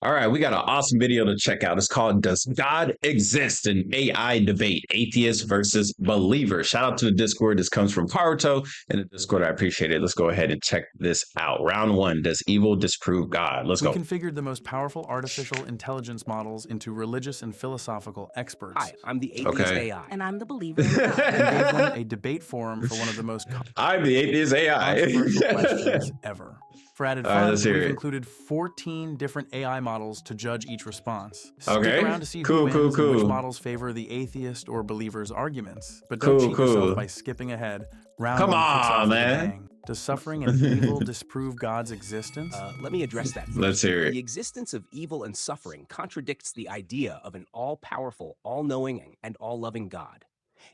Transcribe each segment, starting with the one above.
All right, we got an awesome video to check out. It's called Does God Exist? An AI Debate, Atheists versus Believers. Shout out to the Discord. This comes from Karuto in the Discord. I appreciate it. Let's go ahead and check this out. Round one. Does evil disprove God? Let's We go. configured the most powerful artificial intelligence models into religious and philosophical experts. Hi, I'm the atheist Okay. AI. And I'm the believer in God. And gave them a debate forum for one of the most I'm the atheist AI. controversial questions ever. For added All right, fun, let's hear we've it. included 14 different AI models to judge each response. Stick Okay. around to see Cool, who wins cool, and which cool. models favor the atheist or believer's arguments. But don't Cool, cheat cool. yourself by skipping ahead. Round Come one kicks on, off with a man. bang. Does suffering and evil disprove God's existence? Let me address that first. Let's hear it. The existence of evil and suffering contradicts the idea of an all-powerful, all-knowing, and all-loving God.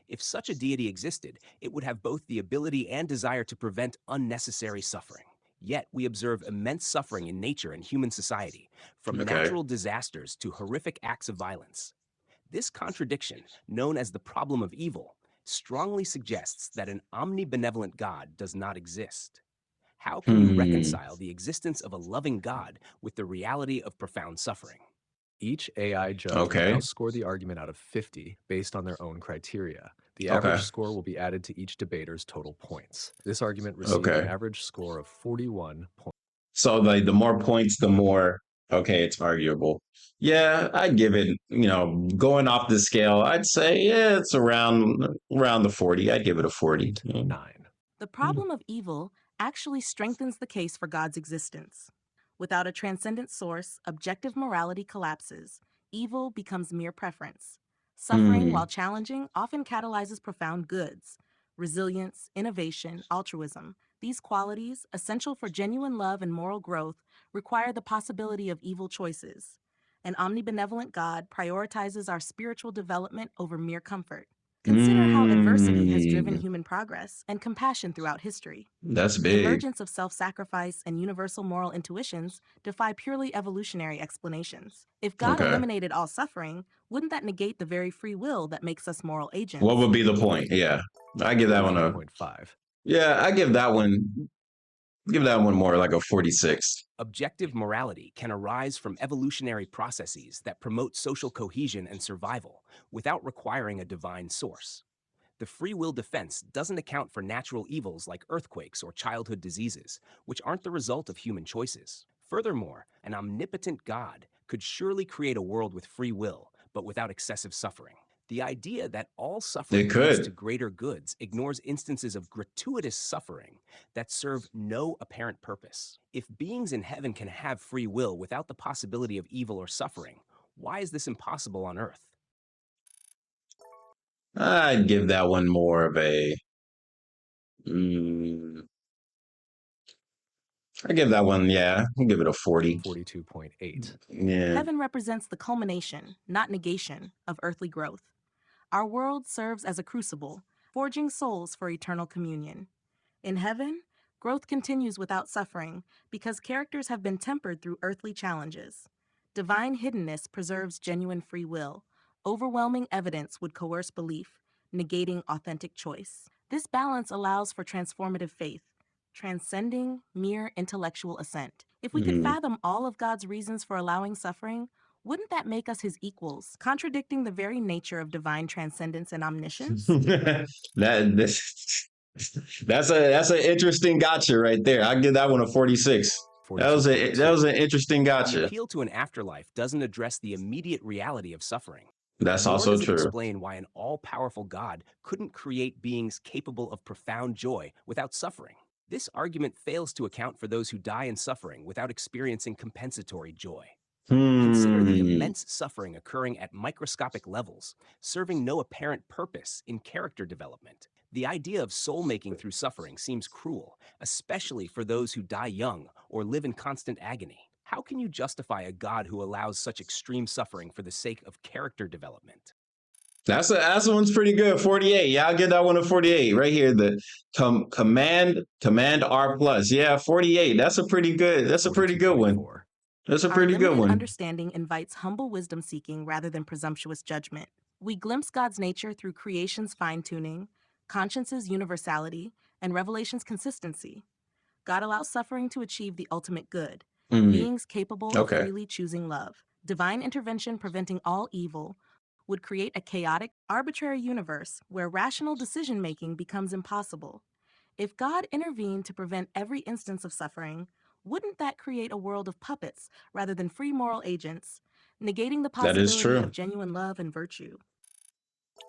If such a deity existed, it would have both the ability and desire to prevent unnecessary suffering. Yet we observe immense suffering in nature and human society, from Okay. natural disasters to horrific acts of violence. This contradiction, known as the problem of evil, strongly suggests that an omnibenevolent God does not exist. How can you reconcile the existence of a loving God with the reality of profound suffering? Each AI judge will now score the argument out of 50 based on their own criteria. The average score will be added to each debater's total points. This argument received an average score of 41 points. So like the more points, the more it's arguable. Yeah, I'd give it, going off the scale, I'd say, yeah, it's around the 40. I'd give it a 40. 9. The problem of evil actually strengthens the case for God's existence. Without a transcendent source, objective morality collapses. Evil becomes mere preference. Suffering, while challenging, often catalyzes profound goods. Resilience, innovation, altruism. These qualities, essential for genuine love and moral growth, require the possibility of evil choices. An omnibenevolent God prioritizes our spiritual development over mere comfort. Consider how adversity has driven human progress and compassion throughout history. That's The big. emergence of self-sacrifice and universal moral intuitions defy purely evolutionary explanations. If God eliminated all suffering, wouldn't that negate the very free will that makes us moral agents? What would be the point? Yeah. I give that one a 0.5. Yeah, I give that one more like a 46. Objective morality can arise from evolutionary processes that promote social cohesion and survival without requiring a divine source. The free will defense doesn't account for natural evils like earthquakes or childhood diseases, which aren't the result of human choices. Furthermore, an omnipotent God could surely create a world with free will, but without excessive suffering. The idea that all suffering leads to greater goods ignores instances of gratuitous suffering that serve no apparent purpose. If beings in heaven can have free will without the possibility of evil or suffering, why is this impossible on earth? I'd give that one more of a I give that one, I'll give it a 40. 42.8. Yeah. Heaven represents the culmination, not negation, of earthly growth. Our world serves as a crucible, forging souls for eternal communion. In heaven, growth continues without suffering because characters have been tempered through earthly challenges. Divine hiddenness preserves genuine free will. Overwhelming evidence would coerce belief, negating authentic choice. This balance allows for transformative faith, transcending mere intellectual assent. If we could fathom all of God's reasons for allowing suffering, wouldn't that make us his equals, contradicting the very nature of divine transcendence and omniscience? That's an interesting gotcha right there. I'll give that one a 46. That was an interesting The gotcha. appeal to an afterlife doesn't address the immediate reality of suffering. That's Nor also does it true. explain why an all-powerful God couldn't create beings capable of profound joy without suffering. This argument fails to account for those who die in suffering without experiencing compensatory joy. Consider the immense suffering occurring at microscopic levels, serving no apparent purpose in character development. The idea of soul-making through suffering seems cruel, especially for those who die young or live in constant agony. How can you justify a God who allows such extreme suffering for the sake of character development? That one's pretty good. 48. Yeah, I'll give that one a 48 right here. The command R plus. Yeah, 48. That's a pretty good one. That's a pretty good Our limited one. understanding invites humble wisdom-seeking rather than presumptuous judgment. We glimpse God's nature through creation's fine-tuning, conscience's universality, and revelation's consistency. God allows suffering to achieve the ultimate good, beings capable of Okay. freely choosing love. Divine intervention preventing all evil would create a chaotic, arbitrary universe where rational decision-making becomes impossible. If God intervened to prevent every instance of suffering, wouldn't that create a world of puppets rather than free moral agents, negating the That is possibility true. of genuine love and virtue?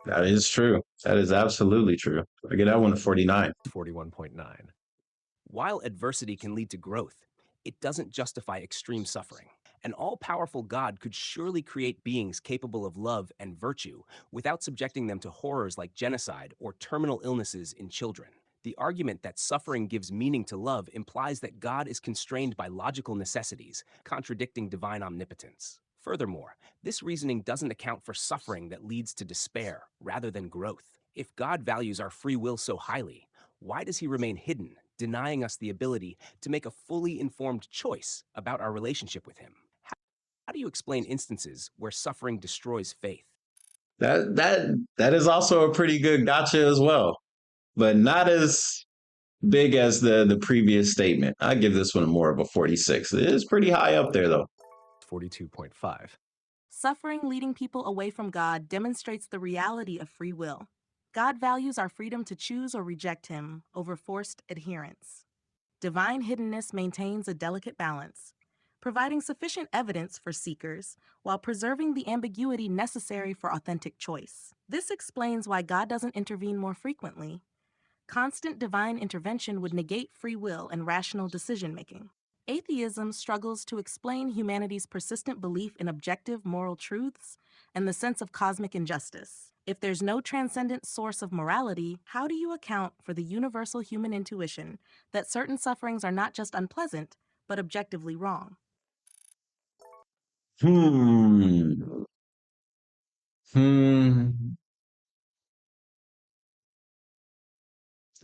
That is true. That is absolutely true. I get that one to 49. 41.9. While adversity can lead to growth, it doesn't justify extreme suffering. An all-powerful God could surely create beings capable of love and virtue without subjecting them to horrors like genocide or terminal illnesses in children. The argument that suffering gives meaning to love implies that God is constrained by logical necessities, contradicting divine omnipotence. Furthermore, this reasoning doesn't account for suffering that leads to despair rather than growth. If God values our free will so highly, why does he remain hidden, denying us the ability to make a fully informed choice about our relationship with him? How do you explain instances where suffering destroys faith? That is also a pretty good gotcha as well, but not as big as the previous statement. I give this one more of a 46. It is pretty high up there though. 42.5. Suffering leading people away from God demonstrates the reality of free will. God values our freedom to choose or reject him over forced adherence. Divine hiddenness maintains a delicate balance, providing sufficient evidence for seekers while preserving the ambiguity necessary for authentic choice. This explains why God doesn't intervene more frequently. Constant divine intervention would negate free will and rational decision-making. Atheism struggles to explain humanity's persistent belief in objective moral truths and the sense of cosmic injustice. If there's no transcendent source of morality, how do you account for the universal human intuition that certain sufferings are not just unpleasant, but objectively wrong? Hmm. Hmm.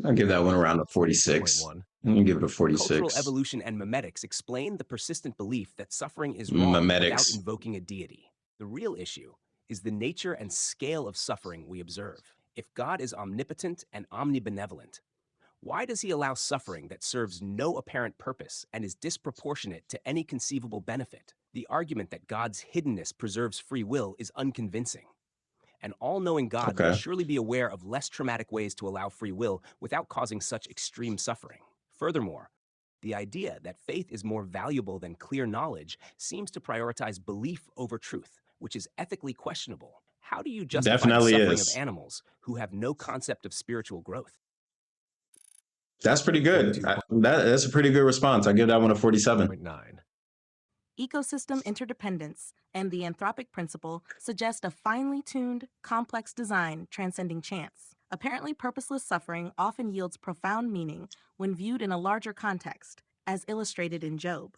I'll give that one around a 46. 1. I'm gonna give it a Cultural 46. evolution and memetics explain the persistent belief that suffering is wrong without Memetics. invoking a deity. The real issue is the nature and scale of suffering we observe. If God is omnipotent and omnibenevolent, why does he allow suffering that serves no apparent purpose and is disproportionate to any conceivable benefit? The argument that God's hiddenness preserves free will is unconvincing. An all-knowing God would Okay. surely be aware of less traumatic ways to allow free will without causing such extreme suffering. Furthermore, the idea that faith is more valuable than clear knowledge seems to prioritize belief over truth, which is ethically questionable. How do you justify the Definitely suffering of is. animals who have no concept of spiritual growth? That's pretty good. 42.9. That's a pretty good response. I give that one a 47. Ecosystem interdependence and the anthropic principle suggest a finely tuned, complex design transcending chance. Apparently purposeless suffering often yields profound meaning when viewed in a larger context, as illustrated in Job.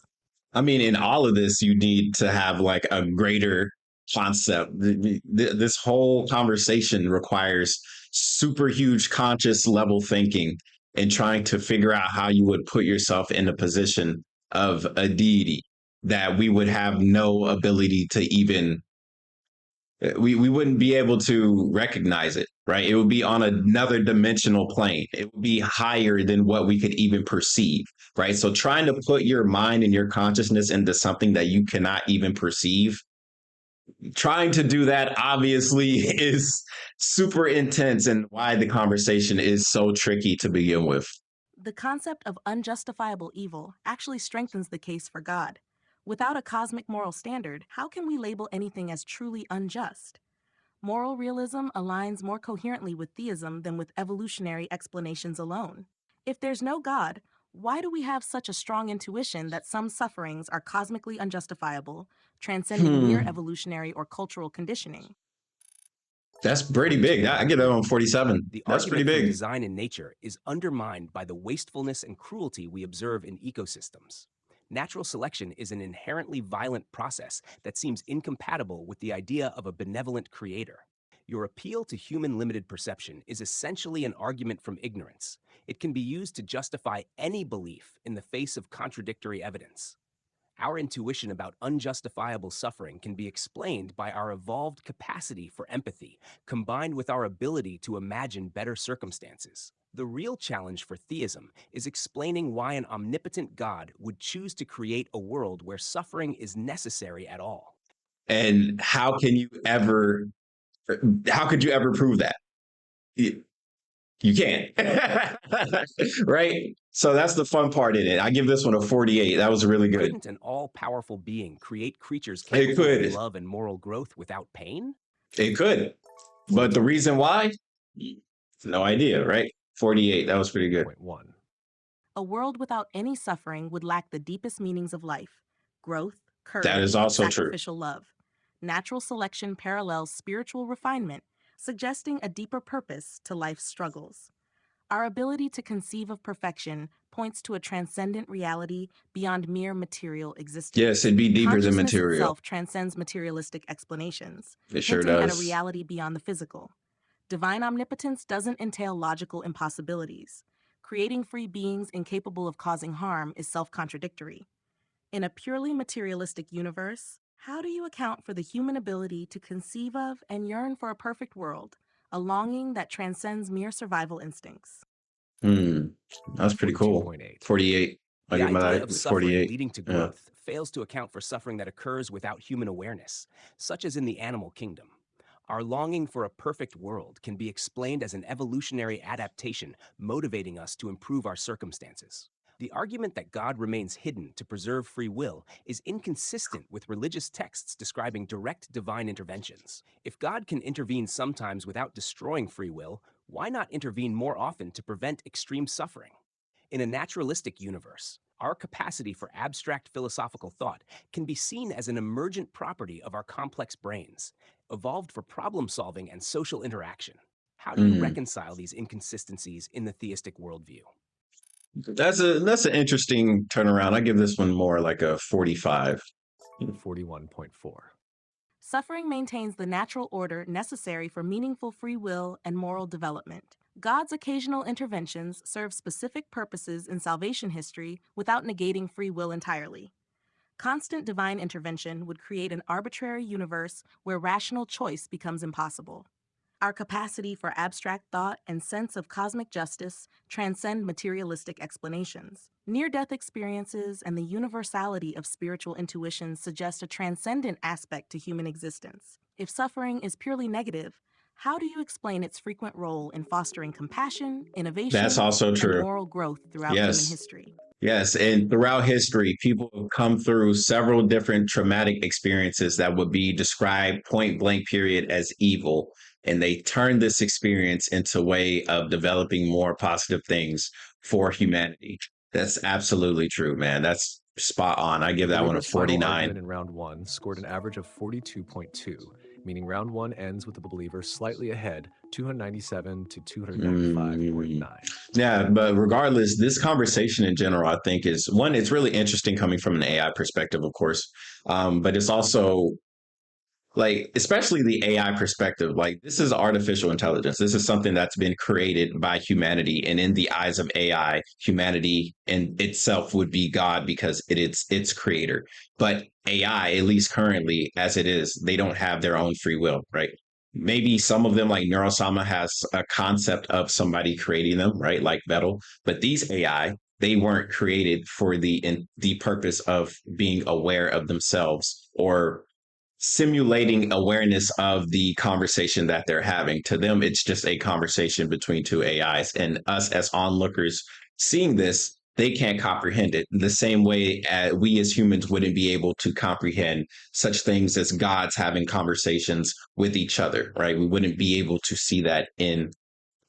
I mean, in all of this, you need to have like a greater concept. This whole conversation requires super huge conscious level thinking and trying to figure out how you would put yourself in a position of a deity that we would have no ability to even we wouldn't be able to recognize it, right? It would be on another dimensional plane. It would be higher than what we could even perceive, right? So trying to put your mind and your consciousness into something that you cannot even perceive, trying to do that obviously is super intense and why the conversation is so tricky to begin with. The concept of unjustifiable evil actually strengthens the case for God. Without a cosmic moral standard, how can we label anything as truly unjust? Moral realism aligns more coherently with theism than with evolutionary explanations alone. If there's no God, why do we have such a strong intuition that some sufferings are cosmically unjustifiable, transcending mere evolutionary or cultural conditioning? That's pretty big. I get that on 47. The That's pretty argument from big. design in nature is undermined by the wastefulness and cruelty we observe in ecosystems. Natural selection is an inherently violent process that seems incompatible with the idea of a benevolent creator. Your appeal to human limited perception is essentially an argument from ignorance. It can be used to justify any belief in the face of contradictory evidence. Our intuition about unjustifiable suffering can be explained by our evolved capacity for empathy, combined with our ability to imagine better circumstances. The real challenge for theism is explaining why an omnipotent God would choose to create a world where suffering is necessary at all. And how could you ever prove that? You can't. Right? So that's the fun part in it. I give this one a 48. That was really good. Couldn't an all-powerful being create creatures capable of love and moral growth without pain? It could. But the reason why? No idea, right? 48. That was pretty good. A world without any suffering would lack the deepest meanings of life: growth, courage, that is also sacrificial love. Natural selection parallels spiritual refinement, suggesting a deeper purpose to life's struggles. Our ability to conceive of perfection points to a transcendent reality beyond mere material existence. Yes, it'd be deeper than material. Consciousness itself transcends materialistic explanations, it sure hinting does. at a reality beyond the physical. Divine omnipotence doesn't entail logical impossibilities. Creating free beings incapable of causing harm is self-contradictory. In a purely materialistic universe, how do you account for the human ability to conceive of and yearn for a perfect world, a longing that transcends mere survival instincts? That's pretty cool. 48. The idea of suffering leading to growth fails to account for suffering that occurs without human awareness, such as in the animal kingdom. Our longing for a perfect world can be explained as an evolutionary adaptation motivating us to improve our circumstances. The argument that God remains hidden to preserve free will is inconsistent with religious texts describing direct divine interventions. If God can intervene sometimes without destroying free will, why not intervene more often to prevent extreme suffering? In a naturalistic universe, our capacity for abstract philosophical thought can be seen as an emergent property of our complex brains, evolved for problem solving and social interaction. How do you reconcile these inconsistencies in the theistic worldview? That's an interesting turnaround. I give this one more like a 45. 41.4. Suffering maintains the natural order necessary for meaningful free will and moral development. God's occasional interventions serve specific purposes in salvation history without negating free will entirely. Constant divine intervention would create an arbitrary universe where rational choice becomes impossible. Our capacity for abstract thought and sense of cosmic justice transcend materialistic explanations. Near-death experiences and the universality of spiritual intuitions suggest a transcendent aspect to human existence. If suffering is purely negative, how do you explain its frequent role in fostering compassion, innovation, That's also true. and moral growth throughout human history? Yes, and throughout history, people have come through several different traumatic experiences that would be described point blank period as evil. And they turn this experience into a way of developing more positive things for humanity. That's absolutely true, man. That's spot on. I give that one a 49. In round one scored an average of 42.2, meaning round one ends with the believer slightly ahead, 297 to 295.9. Yeah, but regardless, this conversation in general, I think is one, it's really interesting coming from an AI perspective, of course. But it's also like, especially the AI perspective, like this is artificial intelligence. This is something that's been created by humanity. And in the eyes of AI, humanity in itself would be God because it's its creator. But AI, at least currently as it is, they don't have their own free will, right? Maybe some of them, like Neurosama, has a concept of somebody creating them, right? Like Vettel. But these AI, they weren't created for the purpose of being aware of themselves or simulating awareness of the conversation that they're having. To them, it's just a conversation between two AIs, and us as onlookers seeing this, they can't comprehend it the same way we as humans wouldn't be able to comprehend such things as gods having conversations with each other, right? We wouldn't be able to see that in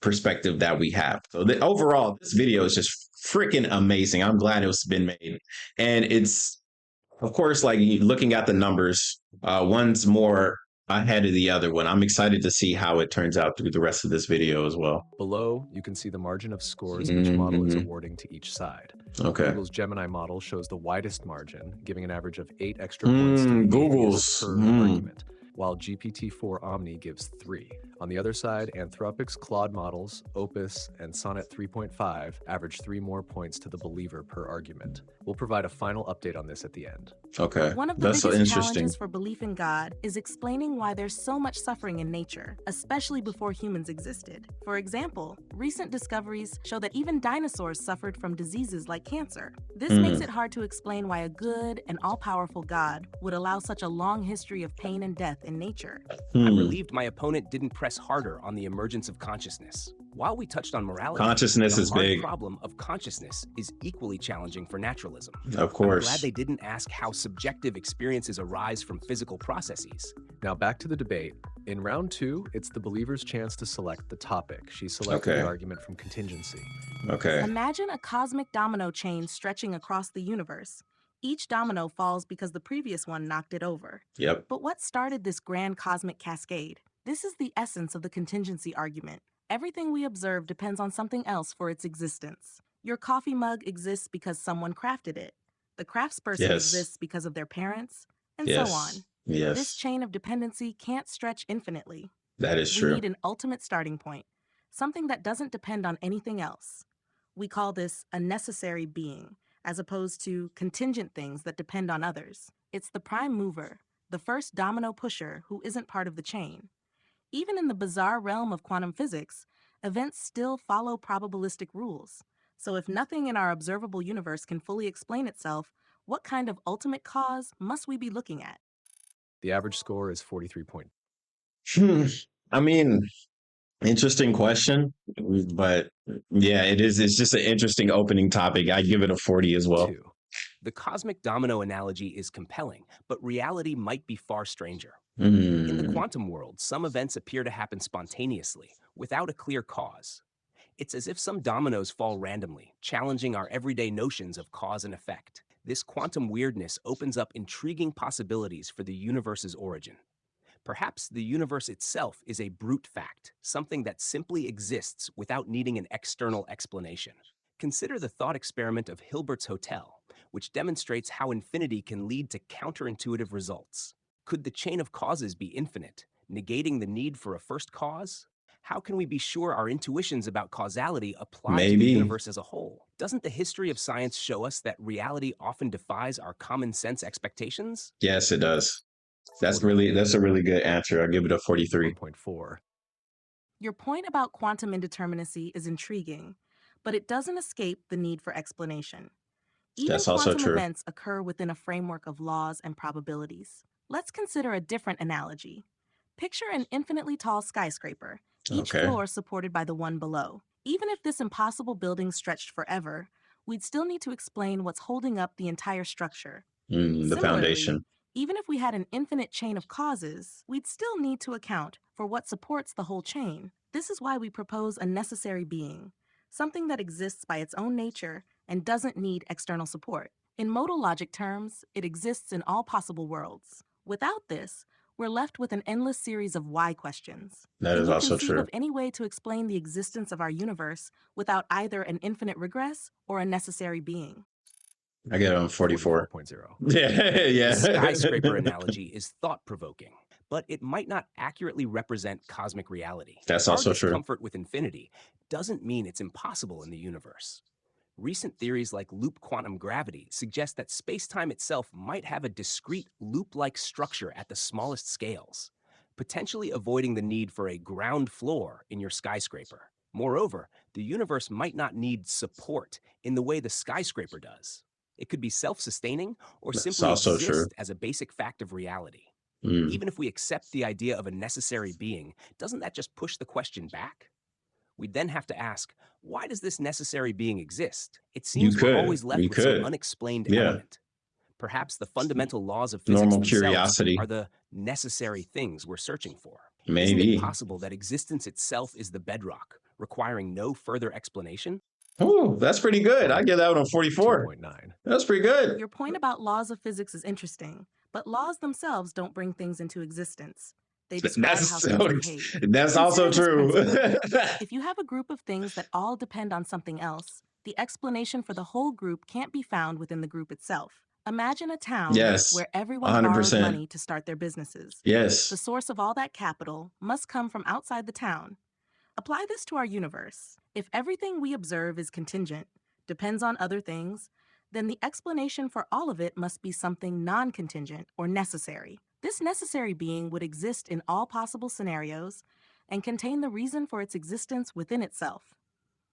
perspective that we have. So overall, this video is just freaking amazing. I'm glad it's been made. And it's, of course, like looking at the numbers, one's more ahead of the other one. I'm excited to see how it turns out through the rest of this video as well. Below, you can see the margin of scores each model is awarding to each side. Okay. Google's Gemini model shows the widest margin, giving an average of 8 extra points to the Google's argument, while GPT-4 Omni gives 3. On the other side, Anthropic's Claude models, Opus, and Sonnet 3.5 average 3 more points to the believer per argument. We'll provide a final update on this at the end. Okay, One of the that's so biggest interesting. challenges for belief in God is explaining why there's so much suffering in nature, especially before humans existed. For example, recent discoveries show that even dinosaurs suffered from diseases like cancer. This makes it hard to explain why a good and all-powerful God would allow such a long history of pain and death in nature. I'm relieved my opponent didn't press harder on the emergence of consciousness. While we touched on morality, Consciousness the is hard big. problem of consciousness is equally challenging for naturalism. Of course. I'm glad they didn't ask how subjective experiences arise from physical processes. Now back to the debate. In round 2, it's the believer's chance to select the topic. She selected the argument from contingency. Okay. Imagine a cosmic domino chain stretching across the universe. Each domino falls because the previous one knocked it over. Yep. But what started this grand cosmic cascade? This is the essence of the contingency argument. Everything we observe depends on something else for its existence. Your coffee mug exists because someone crafted it. The craftsperson exists because of their parents, and so on. This chain of dependency can't stretch infinitely. That is true. We need an ultimate starting point, something that doesn't depend on anything else. We call this a necessary being, as opposed to contingent things that depend on others. It's the prime mover, the first domino pusher who isn't part of the chain. Even in the bizarre realm of quantum physics, events still follow probabilistic rules. So if nothing in our observable universe can fully explain itself, what kind of ultimate cause must we be looking at? The average score is 43 points. I mean, interesting question, but yeah, it is. It's just an interesting opening topic. I give it a 40 as well. 2. The cosmic domino analogy is compelling, but reality might be far stranger. Mm. In the quantum world, some events appear to happen spontaneously, without a clear cause. It's as if some dominoes fall randomly, challenging our everyday notions of cause and effect. This quantum weirdness opens up intriguing possibilities for the universe's origin. Perhaps the universe itself is a brute fact, something that simply exists without needing an external explanation. Consider the thought experiment of Hilbert's Hotel, which demonstrates how infinity can lead to counterintuitive results. Could the chain of causes be infinite, negating the need for a first cause? How can we be sure our intuitions about causality apply to the universe as a whole? Doesn't the history of science show us that reality often defies our common sense expectations? Yes, it does. That's a really good answer. I'll give it a 43. 1.4. Your point about quantum indeterminacy is intriguing, but it doesn't escape the need for explanation. Even That's also quantum true. events occur within a framework of laws and probabilities. Let's consider a different analogy. Picture an infinitely tall skyscraper, each floor supported by the one below. Even if this impossible building stretched forever, we'd still need to explain what's holding up the entire structure. The foundation. Even if we had an infinite chain of causes, we'd still need to account for what supports the whole chain. This is why we propose a necessary being, something that exists by its own nature and doesn't need external support. In modal logic terms, it exists in all possible worlds. Without this, we're left with an endless series of why questions. That is also Can you conceive true. of any way to explain the existence of our universe without either an infinite regress or a necessary being? I get it on 44. 44.0. Yeah. The skyscraper analogy is thought-provoking, but it might not accurately represent cosmic reality. That's also Our true. discomfort with infinity doesn't mean it's impossible in the universe. Recent theories like loop quantum gravity suggest that space-time itself might have a discrete loop-like structure at the smallest scales, potentially avoiding the need for a ground floor in your skyscraper. Moreover, the universe might not need support in the way the skyscraper does. It could be self-sustaining or simply exist as a basic fact of reality. Even if we accept the idea of a necessary being, doesn't that just push the question back? We'd then have to ask, why does this necessary being exist? It seems we're always left with some unexplained element. Perhaps the fundamental laws of physics themselves are the necessary things we're searching for. Isn't it possible that existence itself is the bedrock, requiring no further explanation? Oh, that's pretty good. I give that one a 44. 2.9. That's pretty good. Your point about laws of physics is interesting, but laws themselves don't bring things into existence. They describe how things behave. That's also true. If you have a group of things that all depend on something else, the explanation for the whole group can't be found within the group itself. Imagine a town Yes. where everyone borrowed 100%. money to start their businesses. Yes. The source of all that capital must come from outside the town. Apply this to our universe. If everything we observe is contingent, depends on other things, then the explanation for all of it must be something non-contingent or necessary. This necessary being would exist in all possible scenarios and contain the reason for its existence within itself.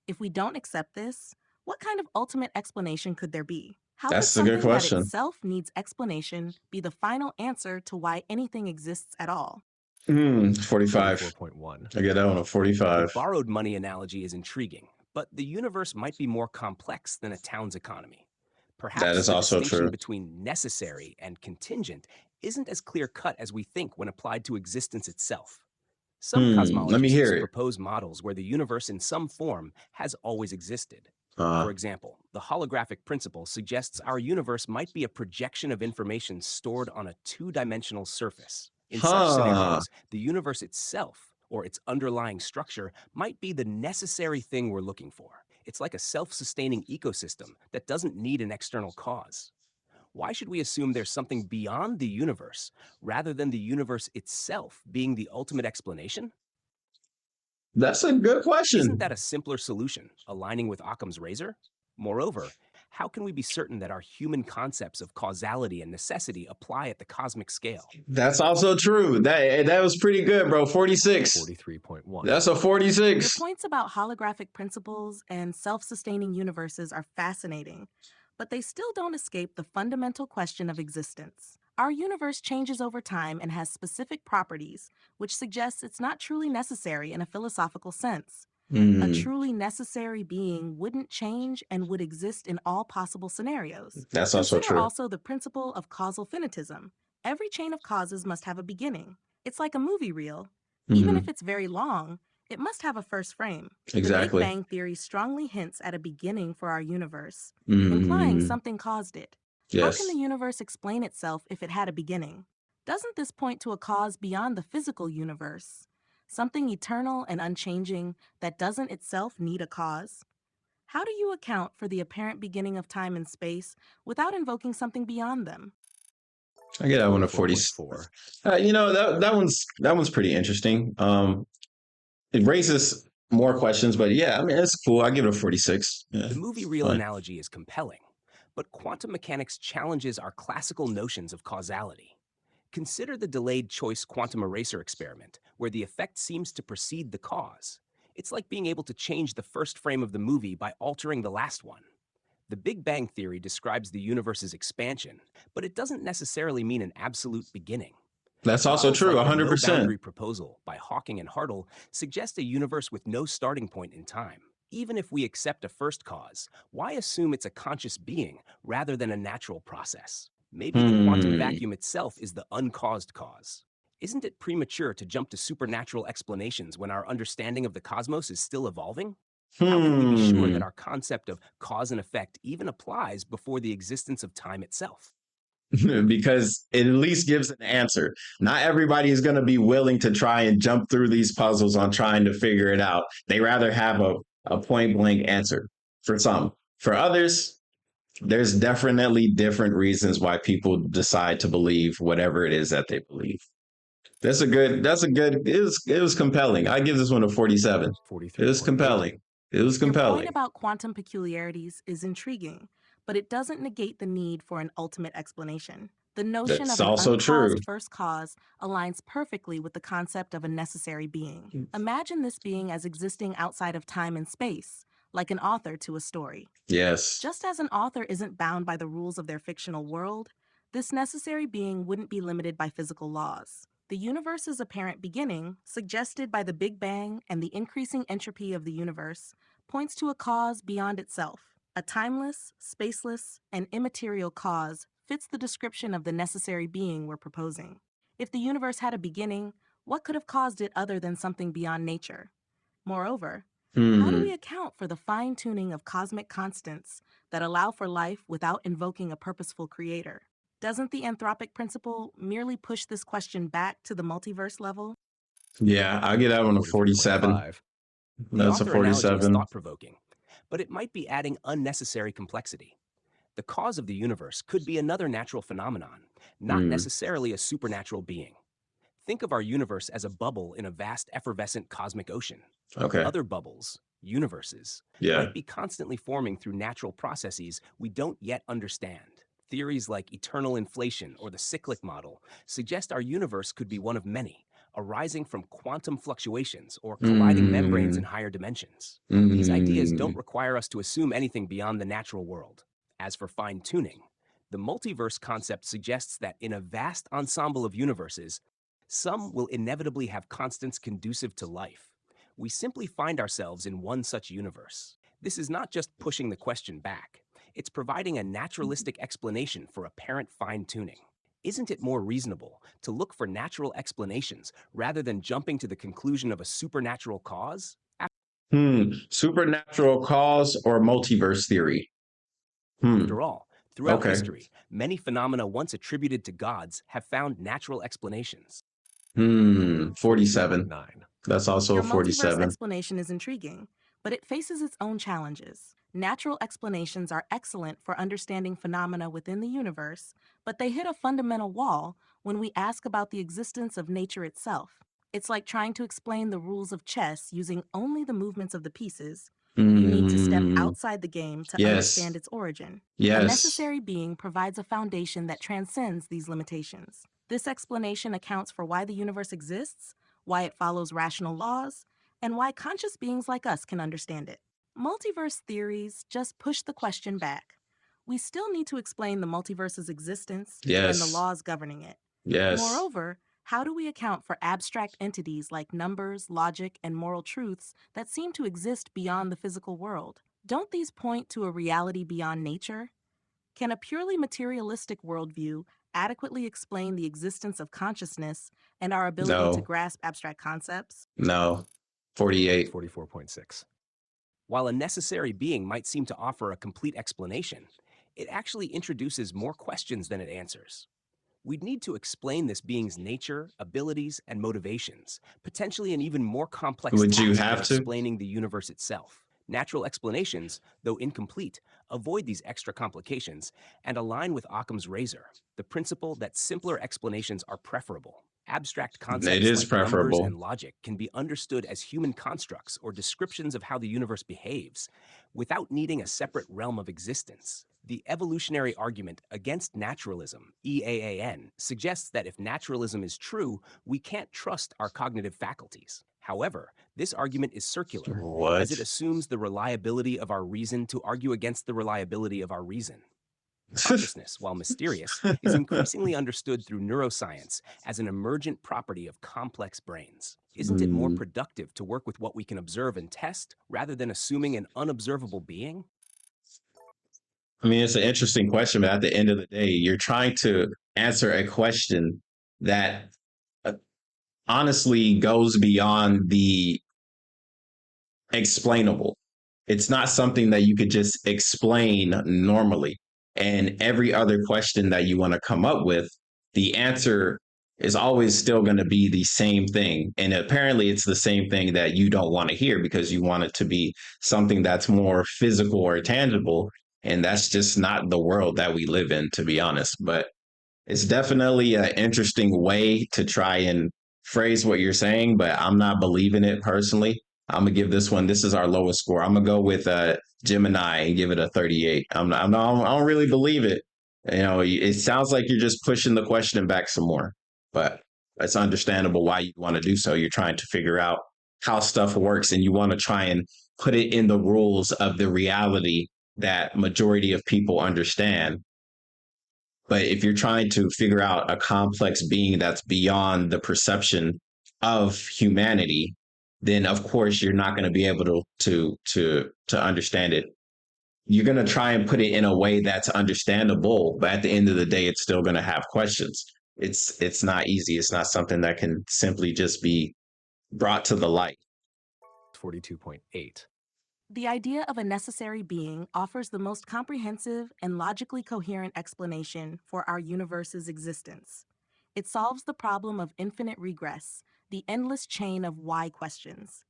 If we don't accept this, what kind of ultimate explanation could there be? How could That's a good something that question. itself needs explanation be the final answer to why anything exists at all? 45. 44.1. I get that one a The 45. borrowed money analogy is intriguing, but the universe might be more complex than a town's economy. Perhaps That is the also distinction true. between necessary and contingent isn't as clear-cut as we think when applied to existence itself. Some Let me cosmologists hear it. propose models where the universe in some form has always existed. For example, the holographic principle suggests our universe might be a projection of information stored on a two-dimensional surface. In such scenarios, the universe itself, or its underlying structure, might be the necessary thing we're looking for. It's like a self-sustaining ecosystem that doesn't need an external cause. Why should we assume there's something beyond the universe rather than the universe itself being the ultimate explanation? That's a good question. Isn't that a simpler solution, aligning with Occam's razor? Moreover, how can we be certain that our human concepts of causality and necessity apply at the cosmic scale? That's also true. That was pretty good, bro. 46. 43.1. That's a Your 46. points about holographic principles and self-sustaining universes are fascinating, but they still don't escape the fundamental question of existence. Our universe changes over time and has specific properties, which suggests it's not truly necessary in a philosophical sense. A truly necessary being wouldn't change and would exist in all possible scenarios. That's also Consider true. also the principle of causal finitism. Every chain of causes must have a beginning. It's like a movie reel. Even if it's very long, it must have a first frame. The Big Exactly. Bang Theory strongly hints at a beginning for our universe, implying something caused it. How Yes. can the universe explain itself if it had a beginning? Doesn't this point to a cause beyond the physical universe? Something eternal and unchanging that doesn't itself need a cause? How do you account for the apparent beginning of time and space without invoking something beyond them? I get that one a 40. 44.4. That one's pretty interesting. It raises more questions, but yeah, I mean, it's cool. I give it a 46. Yeah, The movie reel fine. analogy is compelling, but quantum mechanics challenges our classical notions of causality. Consider the delayed choice quantum eraser experiment, where the effect seems to precede the cause. It's like being able to change the first frame of the movie by altering the last one. The Big Bang Theory describes the universe's expansion, but it doesn't necessarily mean an absolute beginning. That's also Models true. like the 100%. no-boundary proposal by Hawking and Hartle suggest a universe with no starting point in time. Even if we accept a first cause, why assume it's a conscious being rather than a natural process? Maybe the quantum vacuum itself is the uncaused cause. Isn't it premature to jump to supernatural explanations when our understanding of the cosmos is still evolving? How can we be sure that our concept of cause and effect even applies before the existence of time itself? Because it at least gives an answer. Not everybody is going to be willing to try and jump through these puzzles on trying to figure it out. They rather have a point blank answer for some. For others, there's definitely different reasons why people decide to believe whatever it is that they believe. It was compelling. I give this one a 47. It was 43.8. compelling. It was Your compelling. point about quantum peculiarities is intriguing, but it doesn't negate the need for an ultimate explanation. The notion That's of an also true. uncaused first cause aligns perfectly with the concept of a necessary being. Imagine this being as existing outside of time and space, like an author to a story. Yes. Just as an author isn't bound by the rules of their fictional world, this necessary being wouldn't be limited by physical laws. The universe's apparent beginning, suggested by the Big Bang and the increasing entropy of the universe, points to a cause beyond itself. A timeless, spaceless, and immaterial cause fits the description of the necessary being we're proposing. If the universe had a beginning, what could have caused it other than something beyond nature? Moreover, how do we account for the fine-tuning of cosmic constants that allow for life without invoking a purposeful creator? Doesn't the anthropic principle merely push this question back to the multiverse level? Yeah, I'll get that one a 47. 43.5. The That's a author analogy is 47. thought-provoking, but it might be adding unnecessary complexity. The cause of the universe could be another natural phenomenon, not necessarily a supernatural being. Think of our universe as a bubble in a vast effervescent cosmic ocean. Okay. Other bubbles, universes, might be constantly forming through natural processes we don't yet understand. Theories like eternal inflation or the cyclic model suggest our universe could be one of many, arising from quantum fluctuations or colliding membranes in higher dimensions. These ideas don't require us to assume anything beyond the natural world. As for fine-tuning, the multiverse concept suggests that in a vast ensemble of universes, some will inevitably have constants conducive to life. We simply find ourselves in one such universe. This is not just pushing the question back. It's providing a naturalistic explanation for apparent fine-tuning. Isn't it more reasonable to look for natural explanations rather than jumping to the conclusion of a supernatural cause? Supernatural cause or multiverse theory? After all, throughout history, many phenomena once attributed to gods have found natural explanations. 47. That's also Your a multiverse 47. explanation is intriguing, but it faces its own challenges. Natural explanations are excellent for understanding phenomena within the universe, but they hit a fundamental wall when we ask about the existence of nature itself. It's like trying to explain the rules of chess using only the movements of the pieces. You need to step outside the game to understand its origin. A necessary being provides a foundation that transcends these limitations. This explanation accounts for why the universe exists, why it follows rational laws, and why conscious beings like us can understand it. Multiverse theories just push the question back. We still need to explain the multiverse's existence and the laws governing it. Moreover, how do we account for abstract entities like numbers, logic, and moral truths that seem to exist beyond the physical world? Don't these point to a reality beyond nature? Can a purely materialistic worldview adequately explain the existence of consciousness and our ability to grasp abstract concepts? No. 48. 44.6. While a necessary being might seem to offer a complete explanation, it actually introduces more questions than it answers. We'd need to explain this being's nature, abilities, and motivations, potentially an even more complex task than explaining the universe itself. Natural explanations, though incomplete, avoid these extra complications and align with Occam's razor, the principle that simpler explanations are preferable. Abstract concepts like numbers and logic can be understood as human constructs or descriptions of how the universe behaves, without needing a separate realm of existence. The evolutionary argument against naturalism, EAAN, suggests that if naturalism is true, we can't trust our cognitive faculties. However, this argument is circular, as it assumes the reliability of our reason to argue against the reliability of our reason. Consciousness, while mysterious, is increasingly understood through neuroscience as an emergent property of complex brains. Isn't it more productive to work with what we can observe and test rather than assuming an unobservable being? I mean, it's an interesting question, but at the end of the day, you're trying to answer a question that honestly goes beyond the explainable. It's not something that you could just explain normally. And every other question that you want to come up with, the answer is always still going to be the same thing. And apparently it's the same thing that you don't want to hear because you want it to be something that's more physical or tangible. And that's just not the world that we live in, to be honest. But it's definitely an interesting way to try and phrase what you're saying, but I'm not believing it personally. I'm gonna give this one. This is our lowest score. I'm gonna go with Gemini and give it a 38. I don't really believe it. You know, it sounds like you're just pushing the question back some more, but it's understandable why you want to do so. You're trying to figure out how stuff works, and you want to try and put it in the rules of the reality that majority of people understand. But if you're trying to figure out a complex being that's beyond the perception of humanity, then of course you're not going to be able to understand it. You're going to try and put it in a way that's understandable, but at the end of the day, it's still going to have questions. It's not easy. It's not something that can simply just be brought to the light. 42.8. The idea of a necessary being offers the most comprehensive and logically coherent explanation for our universe's existence. It solves the problem of infinite regress, the endless chain of why questions.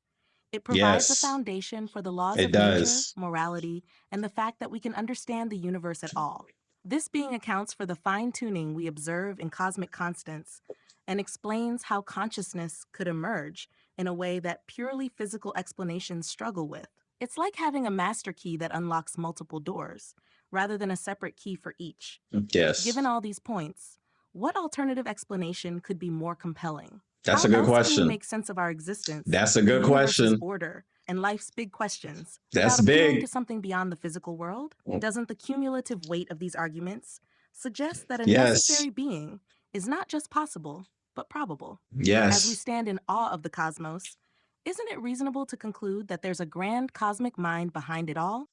It provides a foundation for the laws of nature, morality, and the fact that we can understand the universe at all. This being accounts for the fine-tuning we observe in cosmic constants and explains how consciousness could emerge in a way that purely physical explanations struggle with. It's like having a master key that unlocks multiple doors, rather than a separate key for each. Yes. Given all these points, what alternative explanation could be more compelling? That's a good question. How else can we make sense of our existence? That's a good question. Order and life's big questions. That's without appealing big. to something beyond the physical world? Doesn't the cumulative weight of these arguments suggest that a necessary being is not just possible, but probable? Yes. As we stand in awe of the cosmos, isn't it reasonable to conclude that there's a grand cosmic mind behind it all?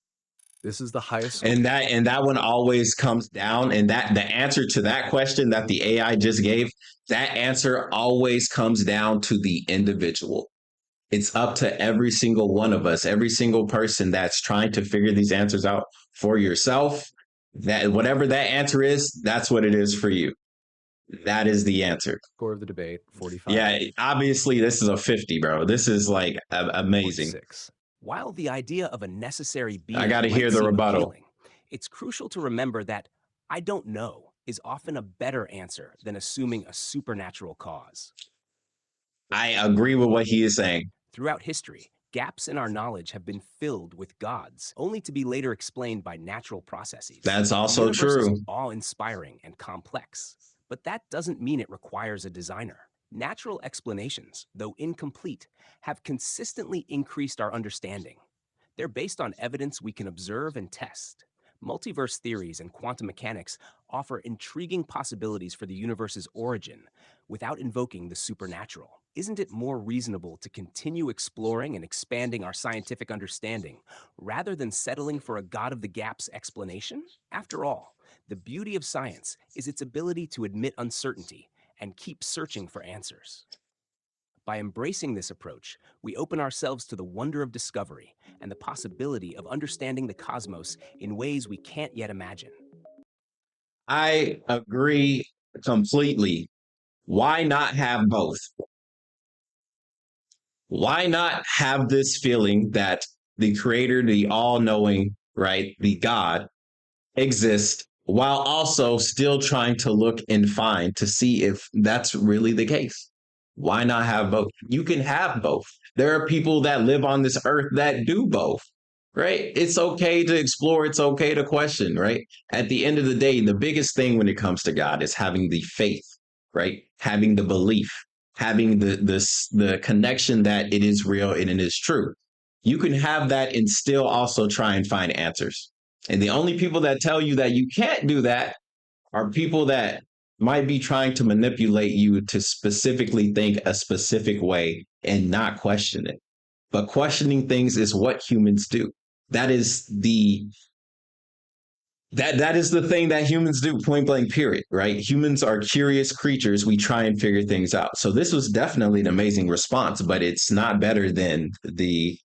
This is the highest. And that one always comes down, and that the answer to that question that the AI just gave, that answer always comes down to the individual. It's up to every single one of us, every single person that's trying to figure these answers out for yourself. That whatever that answer is, that's what it is for you. That is the answer. Score of the debate, 45. Yeah, obviously this is a 50, bro. This is like amazing. 46. While the idea of a necessary being I got to might hear the seem rebuttal. appealing, it's crucial to remember that I don't know is often a better answer than assuming a supernatural cause. I agree with what he is saying. Throughout history, gaps in our knowledge have been filled with gods, only to be later explained by natural processes. That's also the universe true. Is awe-inspiring and complex, but that doesn't mean it requires a designer. Natural explanations, though incomplete, have consistently increased our understanding. They're based on evidence we can observe and test. Multiverse theories and quantum mechanics offer intriguing possibilities for the universe's origin without invoking the supernatural. Isn't it more reasonable to continue exploring and expanding our scientific understanding rather than settling for a God of the Gaps explanation? After all, the beauty of science is its ability to admit uncertainty and keep searching for answers. By embracing this approach, we open ourselves to the wonder of discovery and the possibility of understanding the cosmos in ways we can't yet imagine. I agree completely. Why not have both? Why not have this feeling that the creator, the all-knowing, right, the God exists while also still trying to look and find to see if that's really the case? Why not have both? You can have both. There are people that live on this earth that do both, right? It's okay to explore. It's okay to question, right? At the end of the day, the biggest thing when it comes to God is having the faith, right? Having the belief, having the connection that it is real and it is true. You can have that and still also try and find answers. And the only people that tell you that you can't do that are people that might be trying to manipulate you to specifically think a specific way and not question it. But questioning things is what humans do. That is the thing that humans do, point blank, period, right? Humans are curious creatures. We try and figure things out. So this was definitely an amazing response, but it's not better than the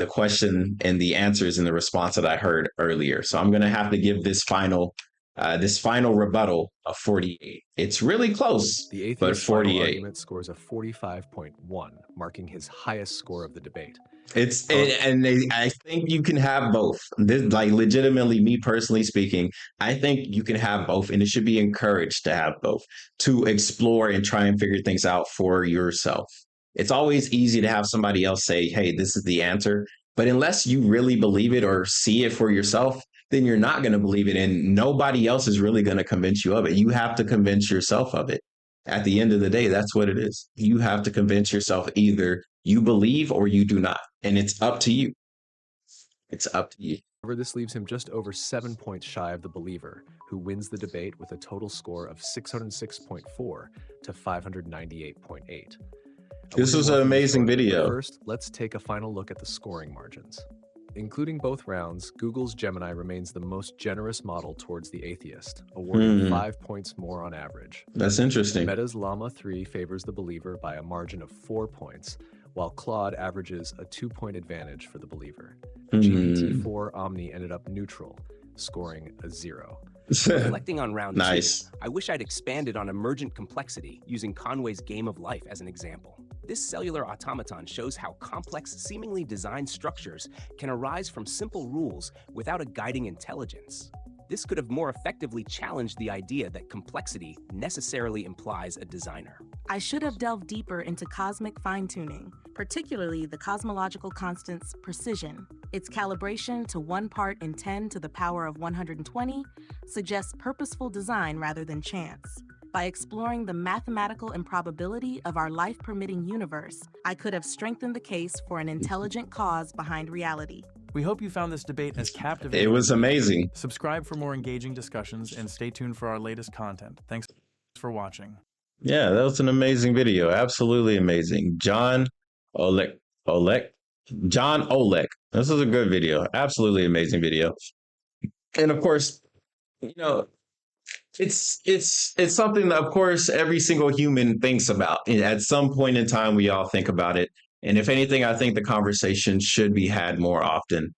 question and the answers and the response that I heard earlier. So I'm going to have to give this final rebuttal a 48. It's really close, the atheist but 48. Argument scores a 45.1, marking his highest score of the debate. I think you can have both. This, like, legitimately, me personally speaking, I think you can have both, and it should be encouraged to have both, to explore and try and figure things out for yourself. It's always easy to have somebody else say, hey, this is the answer. But unless you really believe it or see it for yourself, then you're not going to believe it. And nobody else is really going to convince you of it. You have to convince yourself of it. At the end of the day, that's what it is. You have to convince yourself either you believe or you do not. And it's up to you. It's up to you. However, this leaves him just over 7 points shy of the believer, who wins the debate with a total score of 606.4 to 598.8. This was an amazing video. First, let's take a final look at the scoring margins. Including both rounds, Google's Gemini remains the most generous model towards the atheist, awarding 5 points more on average. That's interesting. Meta's Llama 3 favors the believer by a margin of 4 points, while Claude averages a 2-point advantage for the believer. GPT-4 Omni ended up neutral, scoring a 0. Reflecting on round Nice. 2, I wish I'd expanded on emergent complexity using Conway's Game of Life as an example. This cellular automaton shows how complex, seemingly designed structures can arise from simple rules without a guiding intelligence. This could have more effectively challenged the idea that complexity necessarily implies a designer. I should have delved deeper into cosmic fine-tuning, particularly the cosmological constant's precision. Its calibration to 1 part in 10 to the power of 120 suggests purposeful design rather than chance. By exploring the mathematical improbability of our life-permitting universe, I could have strengthened the case for an intelligent cause behind reality. We hope you found this debate as captivating. It was amazing. Subscribe for more engaging discussions and stay tuned for our latest content. Thanks for watching. Yeah, that was an amazing video. Absolutely amazing. John Olek. This is a good video. Absolutely amazing video. And of course, it's something that, of course, every single human thinks about. At some point in time, we all think about it. And if anything, I think the conversation should be had more often,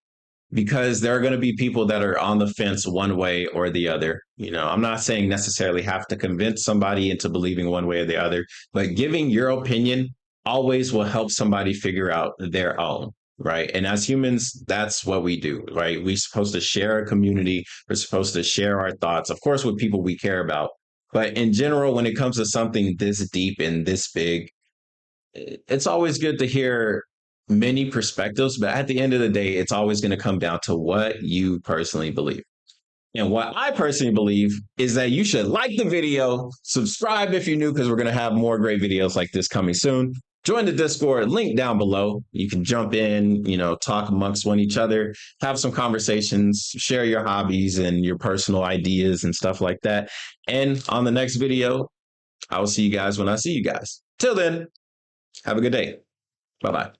because there are going to be people that are on the fence one way or the other. I'm not saying necessarily have to convince somebody into believing one way or the other, but giving your opinion always will help somebody figure out their own, right? And as humans, that's what we do, right? We're supposed to share a community. We're supposed to share our thoughts, of course, with people we care about. But in general, when it comes to something this deep and this big, it's always good to hear many perspectives, but at the end of the day, it's always going to come down to what you personally believe. And what I personally believe is that you should like the video, subscribe if you're new, because we're going to have more great videos like this coming soon. Join the Discord, link down below. You can jump in, talk amongst each other, have some conversations, share your hobbies and your personal ideas and stuff like that. And on the next video, I will see you guys when I see you guys. Till then, have a good day. Bye-bye.